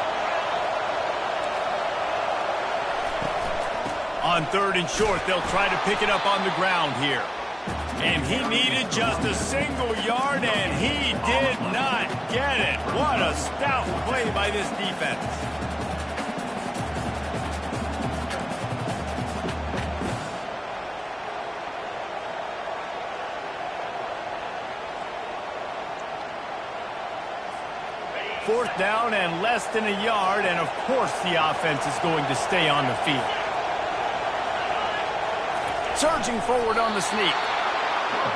On 3rd and short, they'll try to pick it up on the ground here. And he needed just a single yard, and he did not get it. What a stout play by this defense. Fourth down and less than a yard, and of course the offense is going to stay on the field. Surging forward on the sneak.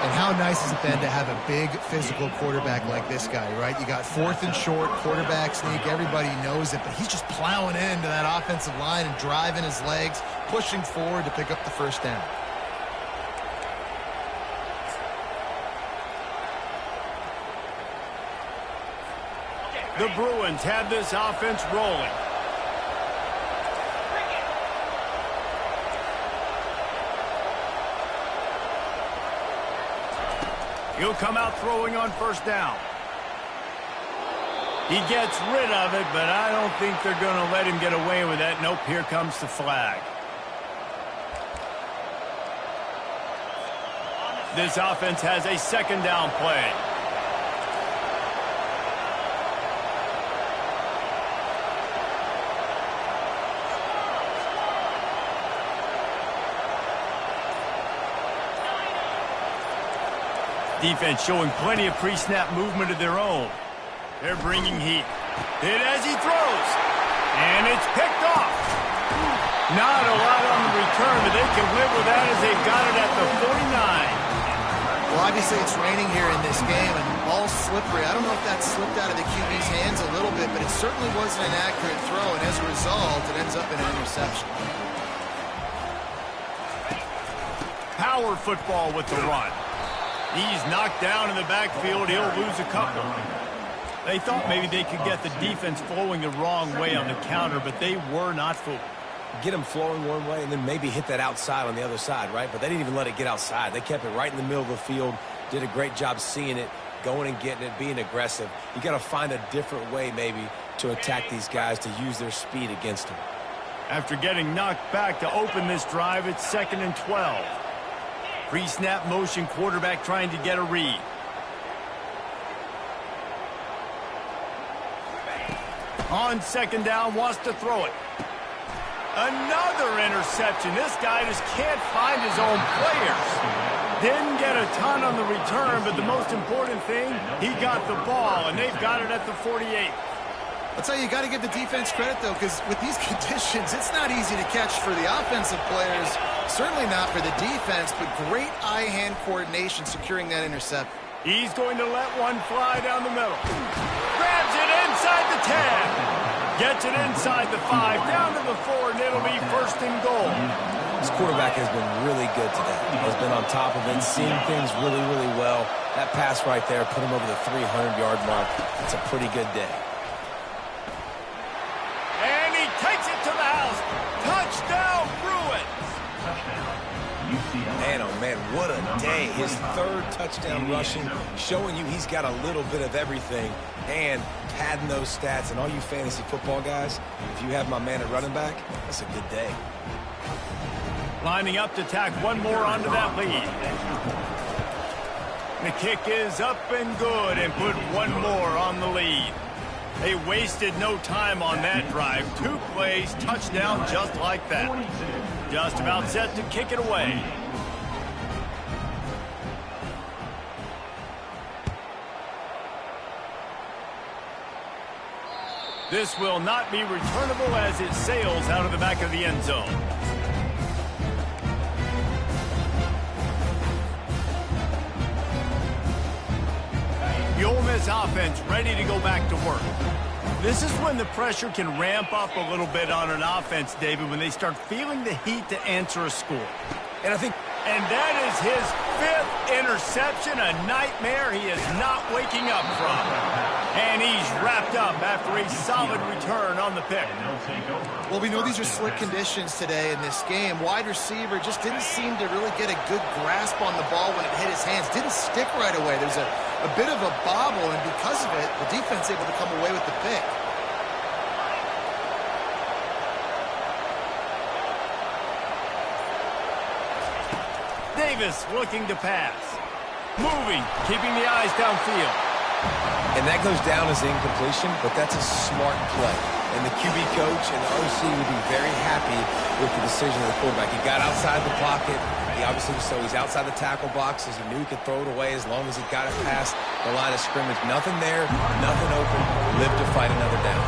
And how nice is it then to have a big physical quarterback like this guy, right? You got 4th and short, quarterback sneak, everybody knows it, but he's just plowing into that offensive line and driving his legs, pushing forward to pick up the 1st down. The Bruins have this offense rolling. He'll come out throwing on first down. He gets rid of it, but I don't think they're going to let him get away with that. Nope, here comes the flag. This offense has a second down play. Defense showing plenty of pre-snap movement of their own. They're bringing heat. Hit as he throws. And it's picked off. Not a lot on the return, but they can live with that as they've got it at the 49. Well, obviously it's raining here in this game, and the ball's slippery. I don't know if that slipped out of the QB's hands a little bit, but it certainly wasn't an accurate throw, and as a result, it ends up in an interception. Power football with the run. He's knocked down in the backfield. He'll lose a couple. They thought maybe they could get the defense flowing the wrong way on the counter, but they were not fooled. Get them flowing one way and then maybe hit that outside on the other side, right? But they didn't even let it get outside. They kept it right in the middle of the field, did a great job seeing it, going and getting it, being aggressive. You got to find a different way maybe to attack these guys, to use their speed against them. After getting knocked back to open this drive, it's 2nd and 12. Pre-snap motion, quarterback trying to get a read. On second down, wants to throw it. Another interception. This guy just can't find his own players. Didn't get a ton on the return, but the most important thing, he got the ball, and they've got it at the 48. I'll tell you, you got to give the defense credit, though, because with these conditions, it's not easy to catch for the offensive players, certainly not for the defense, but great eye-hand coordination securing that interception. He's going to let one fly down the middle. Grabs it inside the 10. Gets it inside the 5, down to the 4, and it'll be 1st and goal. This quarterback has been really good today. Has been on top of it, seeing things really, really well. That pass right there put him over the 300-yard mark. It's a pretty good day. And he takes it to the house. Touchdown, Bruins. Man, oh man, what a day. His 3rd touchdown rushing, showing you he's got a little bit of everything, and padding those stats. And all you fantasy football guys, if you have my man at running back, that's a good day. Lining up to tack one more onto that lead. The kick is up and good, and put one more on the lead. They wasted no time on that drive. 2 plays, touchdown just like that. Just about set to kick it away. This will not be returnable as it sails out of the back of the end zone. The Ole Miss offense ready to go back to work. This is when the pressure can ramp up a little bit on an offense, David, when they start feeling the heat to answer a score. And that is his 5th interception, a nightmare he is not waking up from. And he's wrapped up after a solid return on the pick. Well, we know these are slick conditions today in this game. Wide receiver just didn't seem to really get a good grasp on the ball when it hit his hands. Didn't stick right away. There's a bit of a bobble, and because of it, the defense able to come away with the pick. Davis looking to pass. Moving, keeping the eyes downfield. And that goes down as incompletion, but that's a smart play. And the QB coach and the OC would be very happy with the decision of the quarterback. He got outside the pocket. He obviously was he's outside the tackle boxes. He knew he could throw it away as long as he got it past the line of scrimmage. Nothing there, nothing open. Live to fight another down.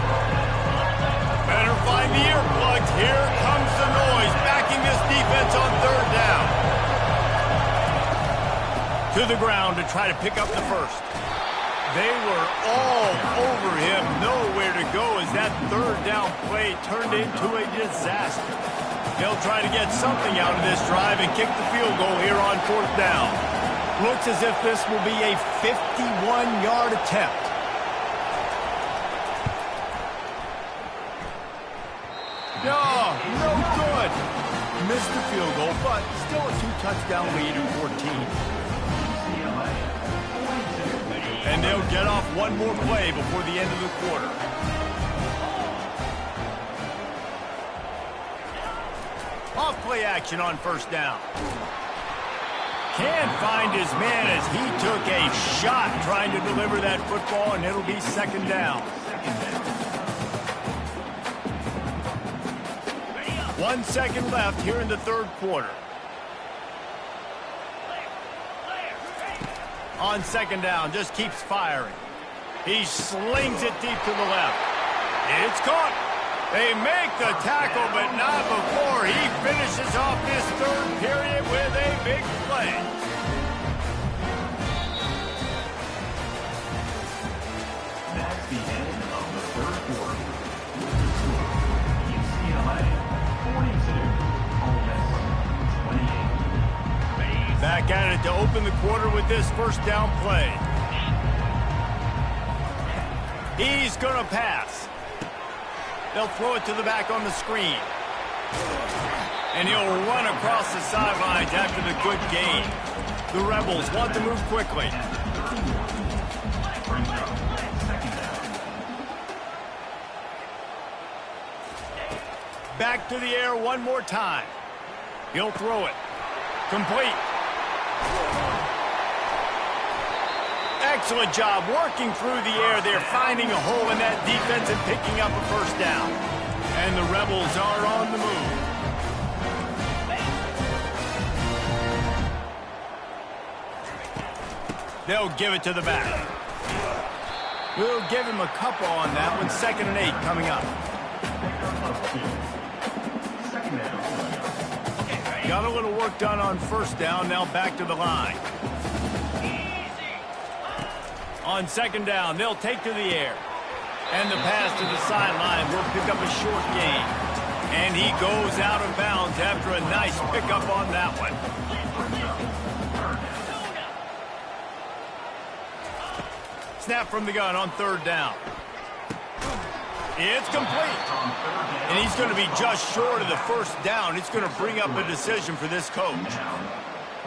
Better find the earplugs. Here comes the noise, backing this defense on 3rd down. To the ground to try to pick up the 1st. They were all over him, nowhere to go as that 3rd down play turned into a disaster. They'll try to get something out of this drive and kick the field goal here on 4th down. Looks as if this will be a 51-yard attempt. missed the field goal, but still a 2-touchdown lead at 14. And they'll get off one more play before the end of the quarter. Off play action on first down. Can't find his man as he took a shot trying to deliver that football, and it'll be second down. 1 second left here in the third quarter. On second down, just keeps firing. He slings it deep to the left. It's caught. They make the tackle, but not before he finishes off this third period with a big play. That's the end of the third quarter. UCLA 42, Ole Miss 28. Back at it to open the quarter with this first down play. He's going to pass. They'll throw it to the back on the screen. And he'll run across the sidelines after the good gain. The Rebels want to move quickly. Back to the air one more time. He'll throw it. Complete. Excellent job working through the air. They're finding a hole in that defense and picking up a first down. And the Rebels are on the move. They'll give it to the back. We'll give him a couple on that one. 2nd and 8 coming up. Got a little work done on first down. Now back to the line. On second down, they'll take to the air. And the pass to the sideline will pick up a short gain. And he goes out of bounds after a nice pickup on that one. Snap from the gun on third down. It's complete. And he's going to be just short of the first down. It's going to bring up a decision for this coach.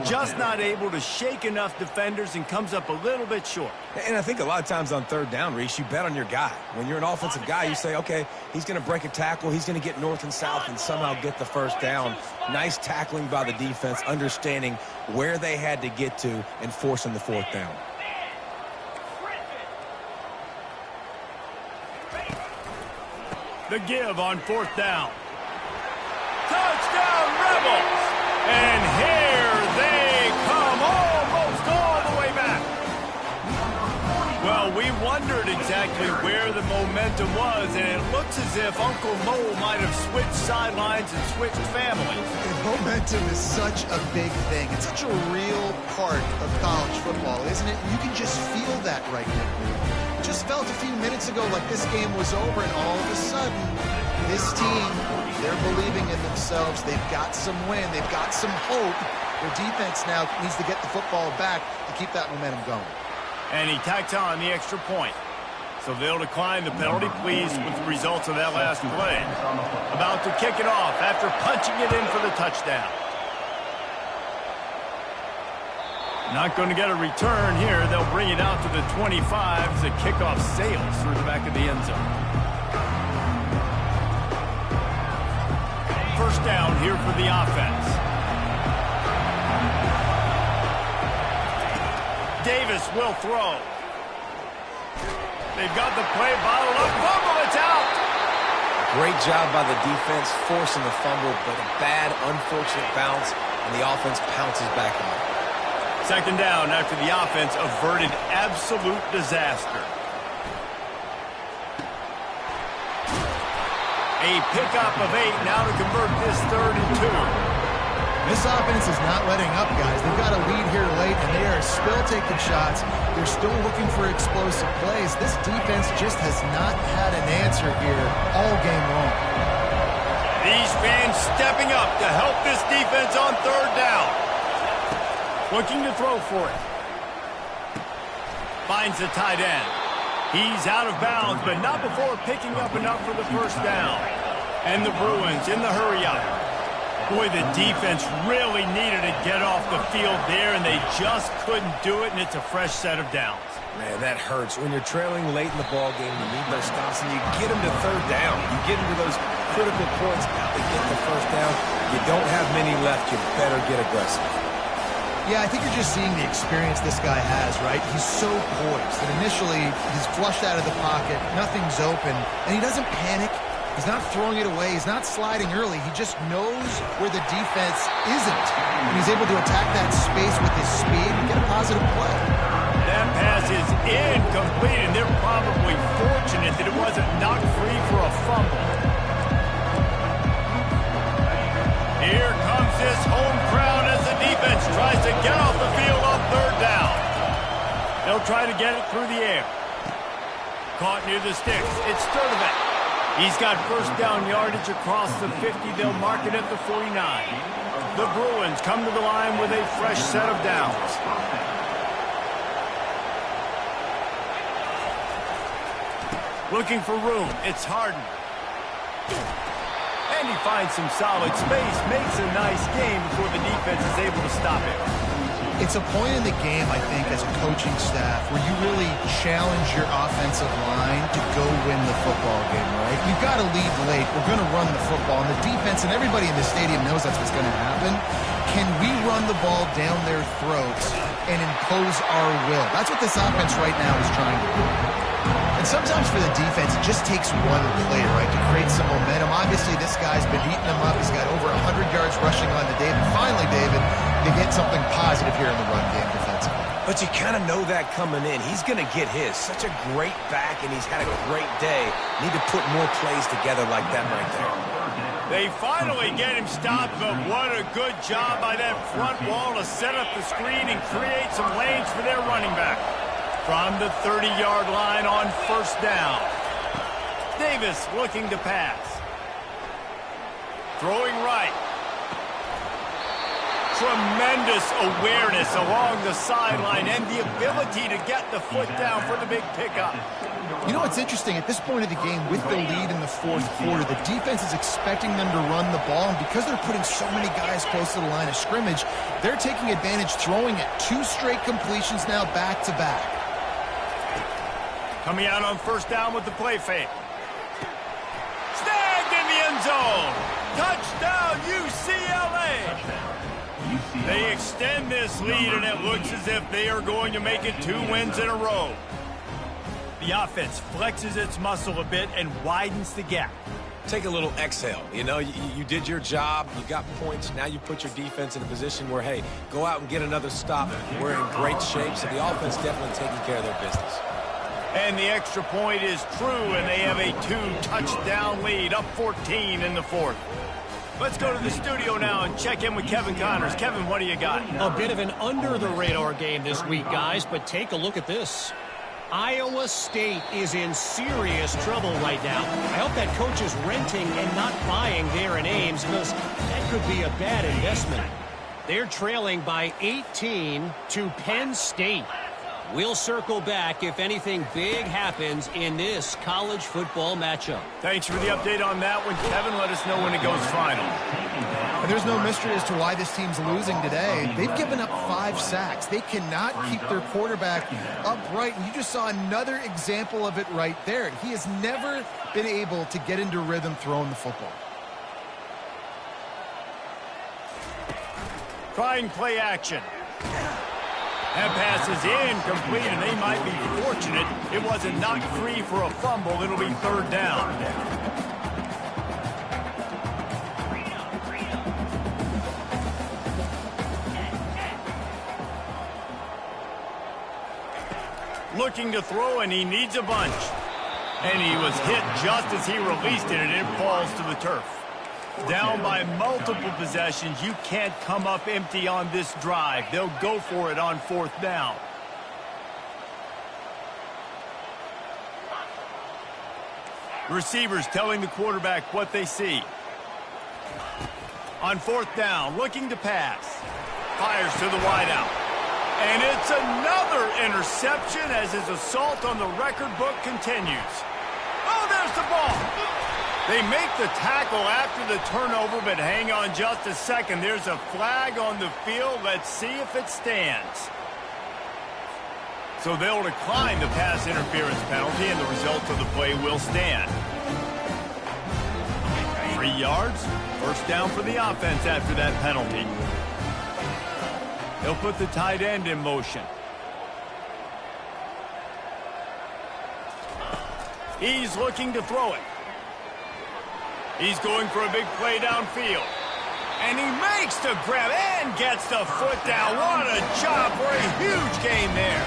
Just not able to shake enough defenders and comes up a little bit short. And I think a lot of times on third down, Reese, you bet on your guy. When you're an offensive guy, you say, okay, he's going to break a tackle, he's going to get north and south and somehow get the first down. Nice tackling by the defense, understanding where they had to get to and forcing the fourth down. The give on fourth down. Touchdown, Rebels! And here they come, almost all the way back. Well, we wondered exactly where the momentum was, and it looks as if Uncle Mo might have switched sidelines and switched families. Momentum is such a big thing. It's such a real part of college football, isn't it? You can just feel that right now. Just felt a few minutes ago like this game was over, and all of a sudden, this team, they're believing in themselves. They've got some wind. They've got some hope. Their defense now needs to get the football back to keep that momentum going. And he tacks on the extra point. So they'll decline the penalty, pleased with the results of that last play. About to kick it off after punching it in for the touchdown. Not going to get a return here. They'll bring it out to the 25 as the kickoff sails through the back of the end zone. First down here for the offense. Davis will throw. They've got the play bottled up. Fumble, it's out. Great job by the defense forcing the fumble, but a bad, unfortunate bounce, and the offense pounces back on it. Second down after the offense averted absolute disaster. A pickup of 8 now to convert this 3rd and 2. This offense is not letting up, guys. They've got a lead here late, and they are still taking shots. They're still looking for explosive plays. This defense just has not had an answer here all game long. These fans stepping up to help this defense on third down. Looking to throw for it. Finds the tight end. He's out of bounds, but not before picking up enough for the first down. And the Bruins in the hurry-up. Boy, the defense really needed to get off the field there, and they just couldn't do it, and it's a fresh set of downs. Man, that hurts. When you're trailing late in the ball game, you need those stops, and you get them to third down. You get into those critical points. Now they get the first down. You don't have many left. You better get aggressive. Yeah, I think you're just seeing the experience this guy has, right? He's so poised that initially he's flushed out of the pocket, nothing's open, and he doesn't panic. He's not throwing it away. He's not sliding early. He just knows where the defense isn't, and he's able to attack that space with his speed and get a positive play. That pass is incomplete, and they're probably fortunate that it wasn't knocked free for a fumble. Here comes this home crowd as the defense tries to get off the field on third down. They'll try to get it through the air. Caught near the sticks. It's Sturdivant. He's got first down yardage across the 50. They'll mark it at the 49. The Bruins come to the line with a fresh set of downs. Looking for room. It's Harden. And he finds some solid space. Makes a nice game before the defense is able to stop it. It's a point in the game, I think, as a coaching staff, where you really challenge your offensive line to go win the football game, right? You've got to lead late. We're going to run the football. And the defense and everybody in the stadium knows that's what's going to happen. Can we run the ball down their throats and impose our will? That's what this offense right now is trying to do. And sometimes for the defense, it just takes one play, right, to create some momentum. Obviously, this guy's been eating them up. He's got over 100 yards rushing on the day. But finally, David, they get something positive here in the run game defensively. But you kind of know that coming in. He's going to get his. Such a great back, and he's had a great day. Need to put more plays together like that right there. They finally get him stopped, but what a good job by that front wall to set up the screen and create some lanes for their running back. From the 30-yard line on first down. Davis looking to pass. Throwing right. Tremendous awareness along the sideline and the ability to get the foot down for the big pickup. You know what's interesting? At this point of the game, with the lead in the fourth quarter, the defense is expecting them to run the ball, and because they're putting so many guys close to the line of scrimmage, they're taking advantage, throwing it. 2 straight completions now back-to-back. Coming out on first down with the play fake. Snagged in the end zone. Touchdown, UCLA. They extend this lead, and it looks as if they are going to make it 2 wins in a row. The offense flexes its muscle a bit and widens the gap. Take a little exhale. You know, you did your job. You got points. Now you put your defense in a position where, hey, go out and get another stop. We're in great shape, so the offense definitely taking care of their business. And the extra point is true, and they have a 2-touchdown lead, up 14 in the fourth. Let's go to the studio now and check in with Kevin Connors. Kevin, what do you got? A bit of an under-the-radar game this week, guys, but take a look at this. Iowa State is in serious trouble right now. I hope that coach is renting and not buying there in Ames, because that could be a bad investment. They're trailing by 18 to Penn State. We'll circle back if anything big happens in this college football matchup. Thanks for the update on that one, Kevin. Let us know when it goes final. And there's no mystery as to why this team's losing today. They've given up 5 sacks. They cannot keep their quarterback upright. And you just saw another example of it right there. He has never been able to get into rhythm throwing the football. Trying play action. That pass is incomplete, and they might be fortunate it wasn't knocked free for a fumble. It'll be third down. Looking to throw, and he needs a bunch. And he was hit just as he released it, and it falls to the turf. Down by multiple possessions, you can't come up empty on this drive. They'll go for it on fourth down. Receivers telling the quarterback what they see. On fourth down, looking to pass. Fires to the wideout. And it's another interception as his assault on the record book continues. Oh, there's the ball. They make the tackle after the turnover, but hang on just a second. There's a flag on the field. Let's see if it stands. So they'll decline the pass interference penalty, and the result of the play will stand. 3 yards, first down for the offense after that penalty. They'll put the tight end in motion. He's looking to throw it. He's going for a big play downfield. And he makes the grab and gets the foot down. What a job for a huge gain there.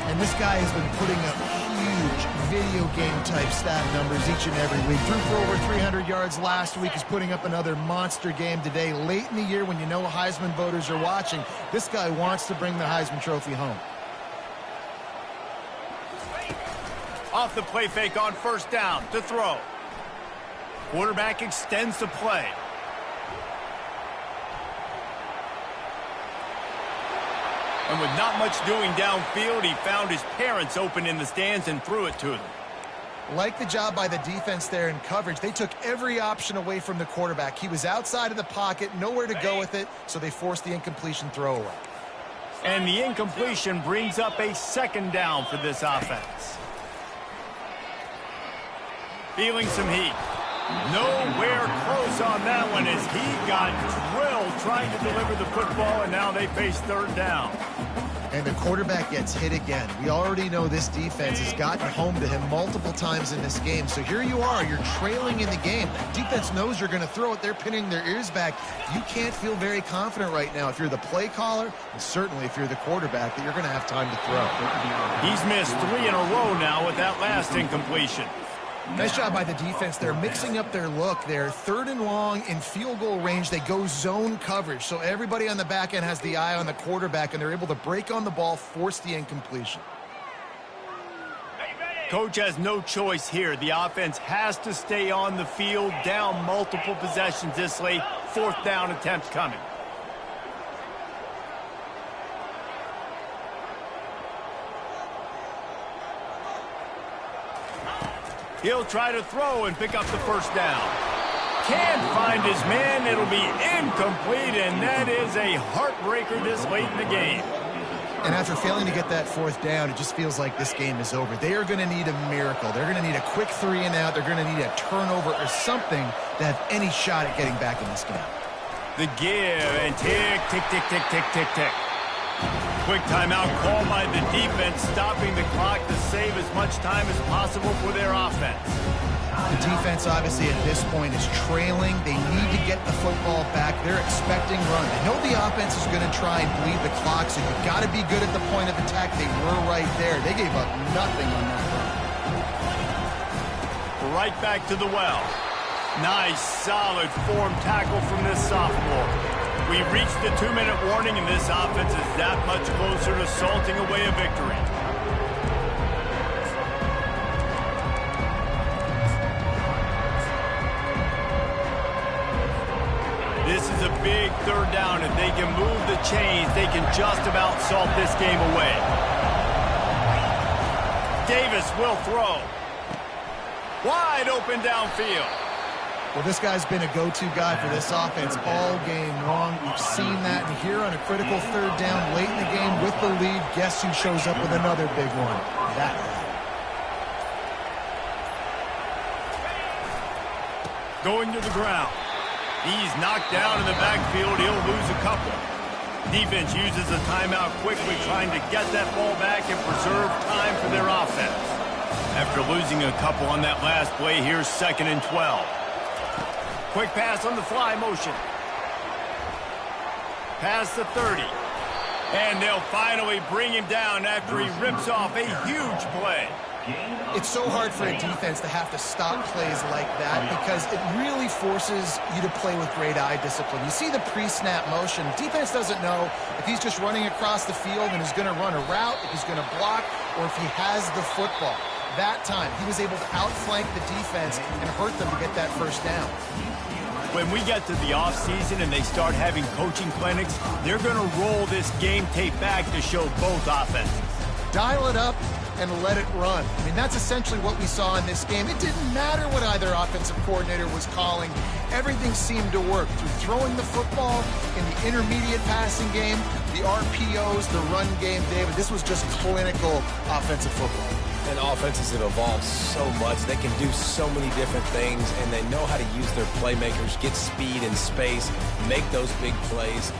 And this guy has been putting up huge video game type stat numbers each and every week. Threw for over 300 yards last week. He's putting up another monster game today. Late in the year when you know Heisman voters are watching, this guy wants to bring the Heisman Trophy home. Off the play fake on first down to throw. Quarterback extends the play. And with not much doing downfield, he found his parents open in the stands and threw it to them. Like the job by the defense there in coverage. They took every option away from the quarterback. He was outside of the pocket, nowhere to go with it, so they forced the incompletion throwaway. And the incompletion brings up a second down for this offense. Feeling some heat. Nowhere close on that one as he got drilled trying to deliver the football, and now they face third down. And the quarterback gets hit again. We already know this defense has gotten home to him multiple times in this game. So here you are, you're trailing in the game. Defense knows you're going to throw it. They're pinning their ears back. You can't feel very confident right now if you're the play caller, and certainly if you're the quarterback, that you're going to have time to throw. He's missed 3 in a row now with that last incompletion. Nice job by the defense. They're mixing up their look. They're third and long in field goal range. They go zone coverage. So everybody on the back end has the eye on the quarterback, and they're able to break on the ball, force the incompletion. Coach has no choice here. The offense has to stay on the field, down multiple possessions this late. Fourth down attempt coming. He'll try to throw and pick up the first down. Can't find his man. It'll be incomplete, and that is a heartbreaker this late in the game. And after failing to get that fourth down, it just feels like this game is over. They are going to need a miracle. They're going to need a quick 3 and out. They're going to need a turnover or something to have any shot at getting back in this game. The give and tick, tick, tick, tick, tick, tick, tick. Quick timeout called by the defense, stopping the clock to save as much time as possible for their offense. The defense, obviously, at this point is trailing. They need to get the football back. They're expecting run. They know the offense is going to try and bleed the clock, so you've got to be good at the point of attack. They were right there. They gave up nothing on that run. Right back to the well. Nice, solid form tackle from this sophomore. We've reached the 2-minute warning, and this offense is that much closer to salting away a victory. This is a big third down. If they can move the chains, they can just about salt this game away. Davis will throw. Wide open downfield. Well, this guy's been a go-to guy for this offense all game long. We've seen that, and here on a critical third down late in the game with the lead, guess who shows up with another big one? That guy. Going to the ground. He's knocked down in the backfield. He'll lose a couple. Defense uses a timeout quickly, trying to get that ball back and preserve time for their offense. After losing a couple on that last play, here's 2nd and 12. Quick pass on the fly motion. Past the 30. And they'll finally bring him down after he rips off a huge play. It's so hard for a defense to have to stop plays like that because it really forces you to play with great eye discipline. You see the pre-snap motion. Defense doesn't know if he's just running across the field and is going to run a route, if he's going to block, or if he has the football. That time, he was able to outflank the defense and hurt them to get that first down. When we get to the offseason and they start having coaching clinics, they're going to roll this game tape back to show both offenses. Dial it up, and let it run. I mean, that's essentially what we saw in this game. It didn't matter what either offensive coordinator was calling. Everything seemed to work through throwing the football in the intermediate passing game, the RPOs, the run game, David. This was just clinical offensive football. And offenses have evolved so much. They can do so many different things, and they know how to use their playmakers, get speed and space, make those big plays.